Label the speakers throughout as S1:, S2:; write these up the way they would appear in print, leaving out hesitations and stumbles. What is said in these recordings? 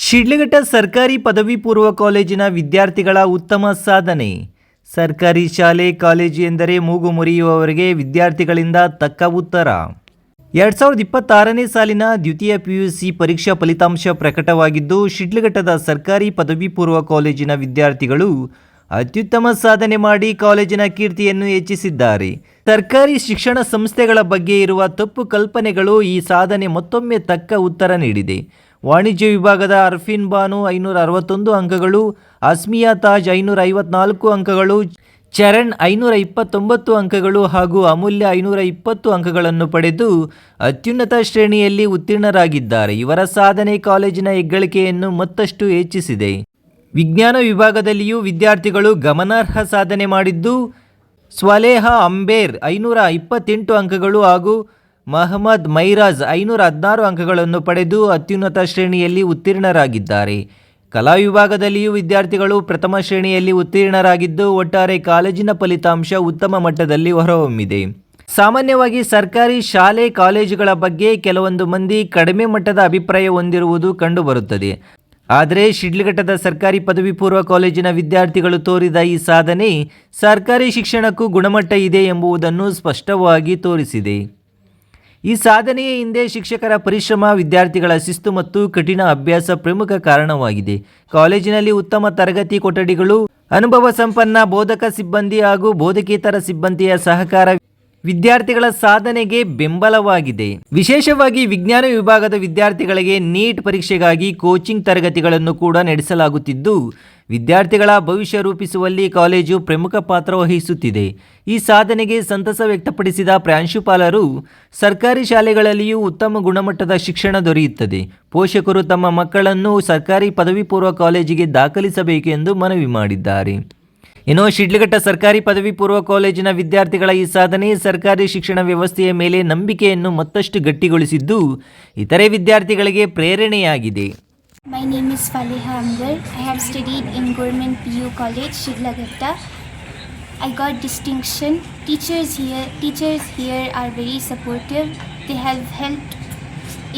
S1: ಶಿಡ್ಲಘಟ್ಟ ಸರ್ಕಾರಿ ಪದವಿ ಪೂರ್ವ ಕಾಲೇಜಿನ ವಿದ್ಯಾರ್ಥಿಗಳ ಉತ್ತಮ ಸಾಧನೆ. ಸರ್ಕಾರಿ ಶಾಲೆ ಕಾಲೇಜು ಎಂದರೆ ಮೂಗು ಮುರಿಯುವವರೆಗೆ ವಿದ್ಯಾರ್ಥಿಗಳಿಂದ ತಕ್ಕ ಉತ್ತರ. 2026ನೇ ಸಾಲಿನ ದ್ವಿತೀಯ PUC ಪರೀಕ್ಷಾ ಫಲಿತಾಂಶ ಪ್ರಕಟವಾಗಿದ್ದು, ಶಿಡ್ಲಘಟ್ಟದ ಸರ್ಕಾರಿ ಪದವಿ ಪೂರ್ವ ಕಾಲೇಜಿನ ವಿದ್ಯಾರ್ಥಿಗಳು ಅತ್ಯುತ್ತಮ ಸಾಧನೆ ಮಾಡಿ ಕಾಲೇಜಿನ ಕೀರ್ತಿಯನ್ನು ಹೆಚ್ಚಿಸಿದ್ದಾರೆ. ಸರ್ಕಾರಿ ಶಿಕ್ಷಣ ಸಂಸ್ಥೆಗಳ ಬಗ್ಗೆ ಇರುವ ತಪ್ಪು ಕಲ್ಪನೆಗಳು ಈ ಸಾಧನೆ ಮತ್ತೊಮ್ಮೆ ತಕ್ಕ ಉತ್ತರ ನೀಡಿದೆ. ವಾಣಿಜ್ಯ ವಿಭಾಗದ ಅರ್ಫಿನ್ ಬಾನು 561 ಅಂಕಗಳು, ಅಸ್ಮಿಯಾ ತಾಜ್ 554 ಅಂಕಗಳು, ಚರಣ್ 529 ಅಂಕಗಳು ಹಾಗೂ ಅಮೂಲ್ಯ 520 ಅಂಕಗಳನ್ನು ಪಡೆದು ಅತ್ಯುನ್ನತ ಶ್ರೇಣಿಯಲ್ಲಿ ಉತ್ತೀರ್ಣರಾಗಿದ್ದಾರೆ. ಇವರ ಸಾಧನೆ ಕಾಲೇಜಿನ ಹೆಗ್ಗಳಿಕೆಯನ್ನು ಮತ್ತಷ್ಟು ಹೆಚ್ಚಿಸಿದೆ. ವಿಜ್ಞಾನ ವಿಭಾಗದಲ್ಲಿಯೂ ವಿದ್ಯಾರ್ಥಿಗಳು ಗಮನಾರ್ಹ ಸಾಧನೆ ಮಾಡಿದ್ದು, ಸ್ವಲೇಹಾ ಅಂಬೇರ್ 528 ಅಂಕಗಳು ಹಾಗೂ ಮಹಮ್ಮದ್ ಮೈರಾಜ್ 516 ಅಂಕಗಳನ್ನು ಪಡೆದು ಅತ್ಯುನ್ನತ ಶ್ರೇಣಿಯಲ್ಲಿ ಉತ್ತೀರ್ಣರಾಗಿದ್ದಾರೆ. ಕಲಾ ವಿಭಾಗದಲ್ಲಿಯೂ ವಿದ್ಯಾರ್ಥಿಗಳು ಪ್ರಥಮ ಶ್ರೇಣಿಯಲ್ಲಿ ಉತ್ತೀರ್ಣರಾಗಿದ್ದು, ಒಟ್ಟಾರೆ ಕಾಲೇಜಿನ ಫಲಿತಾಂಶ ಉತ್ತಮ ಮಟ್ಟದಲ್ಲಿ ಹೊರಹೊಮ್ಮಿದೆ. ಸಾಮಾನ್ಯವಾಗಿ ಸರ್ಕಾರಿ ಶಾಲೆ ಕಾಲೇಜುಗಳ ಬಗ್ಗೆ ಕೆಲವೊಂದು ಮಂದಿ ಕಡಿಮೆ ಮಟ್ಟದ ಅಭಿಪ್ರಾಯ ಹೊಂದಿರುವುದು ಕಂಡುಬರುತ್ತದೆ. ಆದರೆ ಶಿಡ್ಲಘಟ್ಟದ ಸರ್ಕಾರಿ ಪದವಿ ಪೂರ್ವ ಕಾಲೇಜಿನ ವಿದ್ಯಾರ್ಥಿಗಳು ತೋರಿದ ಈ ಸಾಧನೆ ಸರ್ಕಾರಿ ಶಿಕ್ಷಣಕ್ಕೂ ಗುಣಮಟ್ಟ ಇದೆ ಎಂಬುದನ್ನು ಸ್ಪಷ್ಟವಾಗಿ ತೋರಿಸಿದೆ. ಈ ಸಾಧನೆಯ ಹಿಂದೆ ಶಿಕ್ಷಕರ ಪರಿಶ್ರಮ, ವಿದ್ಯಾರ್ಥಿಗಳ ಶಿಸ್ತು ಮತ್ತು ಕಠಿಣ ಅಭ್ಯಾಸ ಪ್ರಮುಖ ಕಾರಣವಾಗಿದೆ. ಕಾಲೇಜಿನಲ್ಲಿ ಉತ್ತಮ ತರಗತಿ ಕೊಠಡಿಗಳು, ಅನುಭವ ಸಂಪನ್ನ ಬೋಧಕ ಸಿಬ್ಬಂದಿ ಹಾಗೂ ಬೋಧಕೇತರ ಸಿಬ್ಬಂದಿಯ ಸಹಕಾರ ವಿದ್ಯಾರ್ಥಿಗಳ ಸಾಧನೆಗೆ ಬೆಂಬಲವಾಗಿದೆ. ವಿಶೇಷವಾಗಿ ವಿಜ್ಞಾನ ವಿಭಾಗದ ವಿದ್ಯಾರ್ಥಿಗಳಿಗೆ ನೀಟ್ ಪರೀಕ್ಷೆಗಾಗಿ ಕೋಚಿಂಗ್ ತರಗತಿಗಳನ್ನು ಕೂಡ ನಡೆಸಲಾಗುತ್ತಿದ್ದು, ವಿದ್ಯಾರ್ಥಿಗಳ ಭವಿಷ್ಯ ರೂಪಿಸುವಲ್ಲಿ ಕಾಲೇಜು ಪ್ರಮುಖ ಪಾತ್ರ ವಹಿಸುತ್ತಿದೆ. ಈ ಸಾಧನೆಗೆ ಸಂತಸ ವ್ಯಕ್ತಪಡಿಸಿದ ಪ್ರಾಂಶುಪಾಲರು, ಸರ್ಕಾರಿ ಶಾಲೆಗಳಲ್ಲಿಯೂ ಉತ್ತಮ ಗುಣಮಟ್ಟದ ಶಿಕ್ಷಣ ದೊರೆಯುತ್ತದೆ. ಪೋಷಕರು ತಮ್ಮ ಮಕ್ಕಳನ್ನು ಸರ್ಕಾರಿ ಪದವಿ ಪೂರ್ವ ಕಾಲೇಜಿಗೆ ದಾಖಲಿಸಬೇಕು ಎಂದು ಮನವಿ ಮಾಡಿದ್ದಾರೆ. ಇನ್ನು ಶಿಡ್ಲಘಟ್ಟ ಸರ್ಕಾರಿ ಪದವಿ ಪೂರ್ವ ಕಾಲೇಜಿನ ವಿದ್ಯಾರ್ಥಿಗಳ ಈ ಸಾಧನೆ ಸರ್ಕಾರಿ ಶಿಕ್ಷಣ ವ್ಯವಸ್ಥೆಯ ಮೇಲೆ ನಂಬಿಕೆಯನ್ನು ಮತ್ತಷ್ಟು ಗಟ್ಟಿಗೊಳಿಸಿದ್ದು, ಇತರೆ ವಿದ್ಯಾರ್ಥಿಗಳಿಗೆ ಪ್ರೇರಣೆಯಾಗಿದೆ.
S2: My name is Faliha Amber. I have studied in Government PU College, Shiddlaghatta. I got distinction. Teachers here are very supportive. They have helped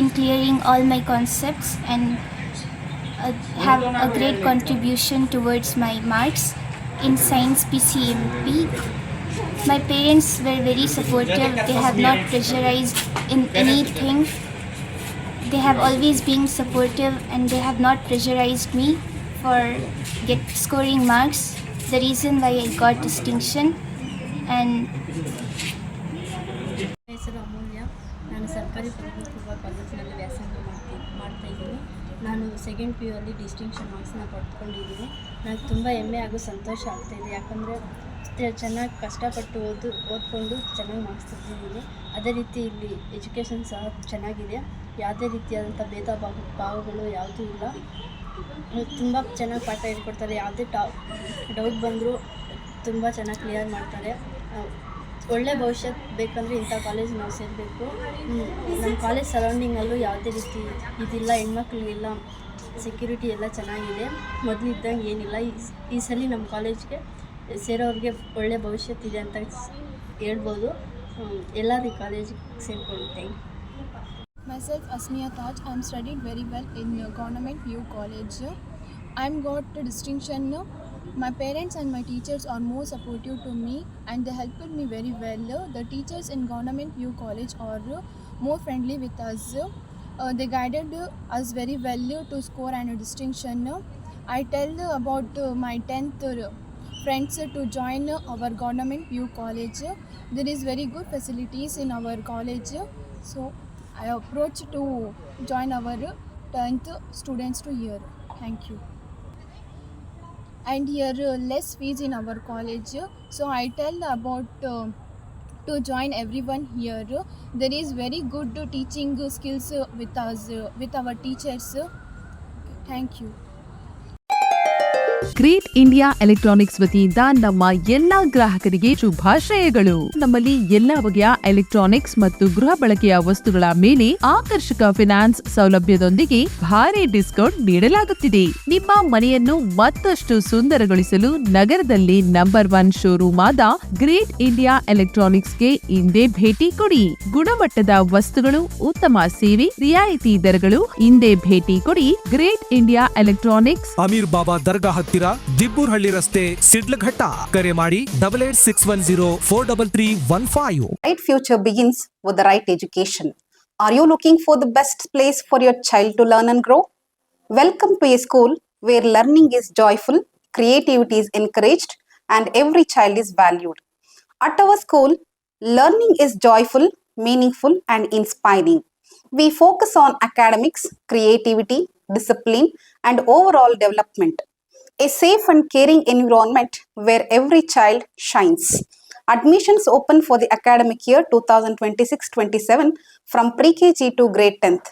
S2: in clearing all my concepts and have a great contribution towards my marks in Science PCMP. My parents were very supportive. They have not pressurized in anything. They have always been supportive and they have not pressurized me for scoring marks. The reason why I got distinction. And
S3: ಹೆಸರು ಅಮೂಲ್ಯ. ನಾನು ಸರ್ಕಾರಿ ಪದವಿ ಪೂರ್ವ ಕಾಲೇಜಿನಲ್ಲಿ ವ್ಯಾಸಂಗ ಮಾಡ್ತಾಯಿದ್ದೀನಿ. ನಾನು second PU ಅಲ್ಲಿ ಡಿಸ್ಟಿಂಕ್ಷನ್ ಮಾರ್ಕ್ಸ್ನ ಪಡ್ಕೊಂಡಿದ್ದೀನಿ. ನನಗೆ ತುಂಬ ಹೆಮ್ಮೆ ಹಾಗೂ ಸಂತೋಷ ಆಗ್ತಾಯಿದೆ. ಯಾಕಂದರೆ ಚೆನ್ನಾಗಿ ಕಷ್ಟಪಟ್ಟು ಓದ್ಕೊಂಡು ಚೆನ್ನಾಗಿ ಮಾರ್ಕ್ಸ್ ತೆಗೆದಿದ್ದೀನಿ. ಅದೇ ರೀತಿ ಇಲ್ಲಿ ಎಜುಕೇಷನ್ ಸಹ ಚೆನ್ನಾಗಿದೆ. ಯಾವುದೇ ರೀತಿಯಾದಂಥ ಭಾವಗಳು ಯಾವುದೂ ಇಲ್ಲ. ತುಂಬ ಚೆನ್ನಾಗಿ ಪಾಠ ಹೇಳ್ಕೊಡ್ತಾರೆ. ಯಾವುದೇ ಡೌಟ್ ಬಂದರೂ ತುಂಬ ಚೆನ್ನಾಗಿ ಕ್ಲಿಯರ್ ಮಾಡ್ತಾರೆ. ಒಳ್ಳೆ ಭವಿಷ್ಯ ಬೇಕಂದರೆ ಇಂಥ ಕಾಲೇಜ್ ನಾವು ಸೇರಬೇಕು. ನಮ್ಮ ಕಾಲೇಜ್ ಸರೌಂಡಿಂಗಲ್ಲೂ ಯಾವುದೇ ರೀತಿ ಇದಿಲ್ಲ, ಹೆಣ್ಮಕ್ಳಿಗೆಲ್ಲ ಸೆಕ್ಯೂರಿಟಿ ಎಲ್ಲ ಚೆನ್ನಾಗಿದೆ. ಮೊದಲಿದ್ದಂಗೆ ಏನಿಲ್ಲ. ಈ ಸಲ ನಮ್ಮ ಕಾಲೇಜ್ಗೆ ಸೇರೋರಿಗೆ ಒಳ್ಳೆ ಭವಿಷ್ಯತ್ತಿದೆ ಅಂತ ಹೇಳ್ಬೋದು. ಎಲ್ಲರೂ ಕಾಲೇಜಿಗೆ ಸೇರಿಕೊಳ್ಳುತ್ತೇನೆ.
S4: Myself Asmiya Taj. I am studied very well in Government PU College. I am got distinction. My parents and my teachers are more supportive to me and they helped me very well. The teachers in Government PU College are more friendly with us. They guided us very well to score and distinction. I tell about my 10th friends to join our Government PU College. There is very good facilities in our college. So I approach to join our 10th students to here. Thank you. And here less fees in our college. So I tell about to join everyone here. There is very good teaching skills with us, with our teachers. Thank you.
S5: Great India electronics ವತಿಯಿಂದ ನಮ್ಮ ಎಲ್ಲಾ ಗ್ರಾಹಕರಿಗೆ ಶುಭಾಶಯಗಳು. ನಮ್ಮಲ್ಲಿ ಎಲ್ಲಾ ಬಗೆಯ electronics ಮತ್ತು ಗೃಹ ಬಳಕೆಯ ವಸ್ತುಗಳ ಮೇಲೆ ಆಕರ್ಷಕ ಫಿನಾನ್ಸ್ ಸೌಲಭ್ಯದೊಂದಿಗೆ ಭಾರಿ ಡಿಸ್ಕೌಂಟ್ ನೀಡಲಾಗುತ್ತಿದೆ. ನಿಮ್ಮ ಮನೆಯನ್ನು ಮತ್ತಷ್ಟು ಸುಂದರಗೊಳಿಸಲು ನಗರದಲ್ಲಿ ನಂಬರ್ 1 ಶೋರೂಮ್ ಆದ ಗ್ರೇಟ್ ಇಂಡಿಯಾ ಎಲೆಕ್ಟ್ರಾನಿಕ್ಸ್ಗೆ ಇಂದೇ ಭೇಟಿ ಕೊಡಿ. ಗುಣಮಟ್ಟದ ವಸ್ತುಗಳು, ಉತ್ತಮ ಸೇವೆ, ರಿಯಾಯಿತಿ ದರಗಳು. ಇಂದೇ ಭೇಟಿ ಕೊಡಿ ಗ್ರೇಟ್ ಇಂಡಿಯಾ ಎಲೆಕ್ಟ್ರಾನಿಕ್ಸ್,
S6: ಅಮೀರ್ ಬಾಬಾ ದರ್ಗಾ ಹತ್ತಿರ, ದಿಬ್ಬೂರ್ಹಳ್ಳಿ ರಸ್ತೆ, ಸಿಡ್ಲಘಟ್ಟ. ಕರೆ ಮಾಡಿ 8861043315.
S7: Bright future begins with the right education. Are you looking for the best place for your child to learn and grow? Welcome to a school where learning is joyful, creativity is encouraged, and every child is valued. At our school, learning is joyful, meaningful, and inspiring. We focus on academics, creativity, discipline, and overall development. A safe and caring environment where every child shines. Admissions open for the academic year 2026-27 from pre-KG to grade 10th.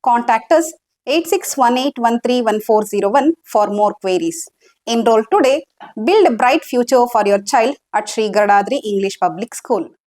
S7: Contact us 8618131401 for more queries. Enroll today, build a bright future for your child at Sri Gadadri English Public School.